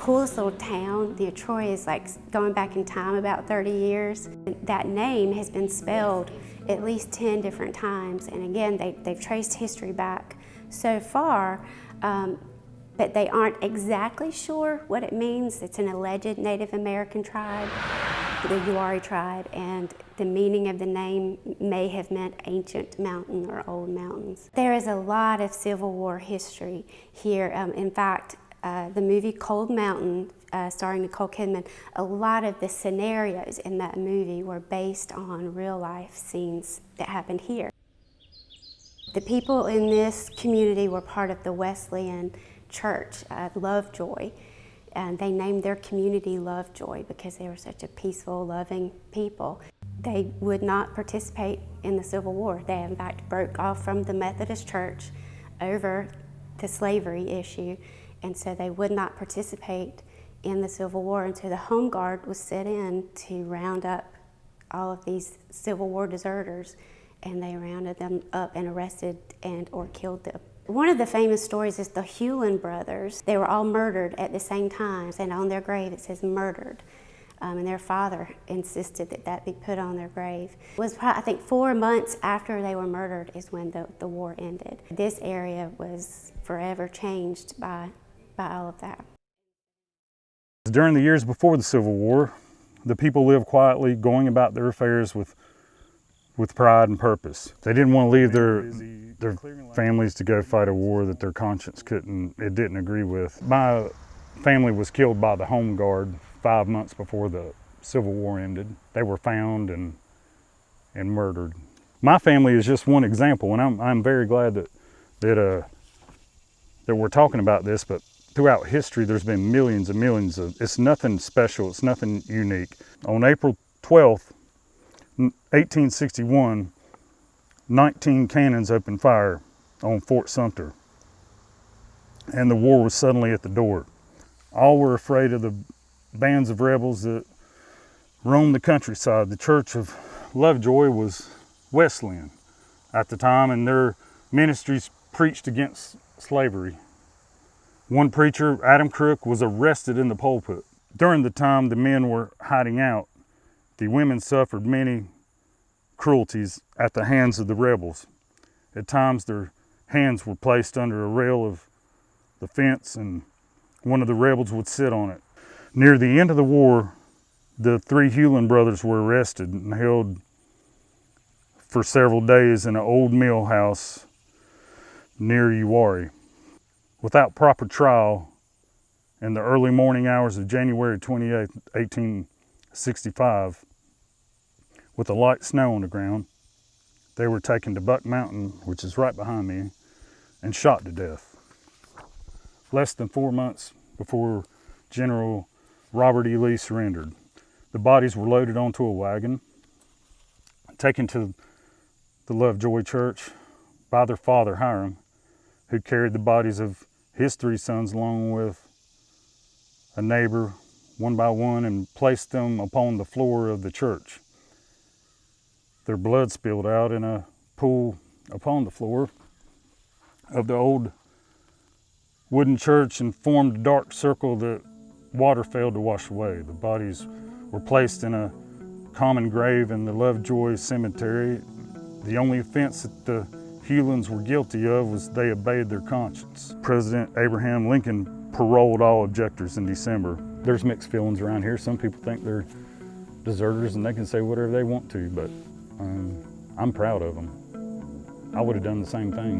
coolest little town. Troy is like going back in time about 30 years. That name has been spelled at least 10 different times. And again, they've traced history back so far, but they aren't exactly sure what it means. It's an alleged Native American tribe, the Uwharrie tribe, and the meaning of the name may have meant ancient mountain or old mountains. There is a lot of Civil War history here. In fact, the movie Cold Mountain, starring Nicole Kidman, a lot of the scenarios in that movie were based on real life scenes that happened here. The people in this community were part of the Wesleyan church, Lovejoy, and they named their community Lovejoy because they were such a peaceful, loving people. They would not participate in the Civil War. They in fact broke off from the Methodist Church over the slavery issue, and so they would not participate in the Civil War until the Home Guard was set in to round up all of these Civil War deserters, and they rounded them up and arrested or killed them. One of the famous stories is the Helen brothers. They were all murdered at the same time, and on their grave it says murdered. And their father insisted that that be put on their grave. It was, I think, 4 months after they were murdered is when the war ended. This area was forever changed by all of that. During the years before the Civil War, the people lived quietly, going about their affairs with pride and purpose. They didn't want to leave their families to go fight a war that their conscience didn't agree with. My family was killed by the Home Guard 5 months before the Civil War ended. They were found and murdered. My family is just one example, and I'm very glad that we're talking about this, but throughout history there's been millions and millions of, it's nothing special, it's nothing unique. On April 12th, 1861, 19 cannons opened fire on Fort Sumter, and the war was suddenly at the door. All were afraid of the bands of rebels that roamed the countryside. The Church of Lovejoy was Wesleyan at the time, and their ministries preached against slavery. One preacher, Adam Crook, was arrested in the pulpit. During the time the men were hiding out, the women suffered many cruelties at the hands of the rebels. At times their hands were placed under a rail of the fence and one of the rebels would sit on it. Near the end of the war, the 3 Helen brothers were arrested and held for several days in an old mill house near Uwharrie. Without proper trial, in the early morning hours of January 28, 1865, with a light snow on the ground, they were taken to Buck Mountain, which is right behind me, and shot to death. Less than 4 months before General Robert E. Lee surrendered. The bodies were loaded onto a wagon, taken to the Lovejoy Church by their father, Hiram, who carried the bodies of his 3 sons along with a neighbor, one by one, and placed them upon the floor of the church. Their blood spilled out in a pool upon the floor of the old wooden church and formed a dark circle that water failed to wash away. The bodies were placed in a common grave in the Lovejoy Cemetery. The only offense that the Helens were guilty of was they obeyed their conscience. President Abraham Lincoln paroled all objectors in December. There's mixed feelings around here. Some people think they're deserters and they can say whatever they want to, but I'm proud of them. I would have done the same thing.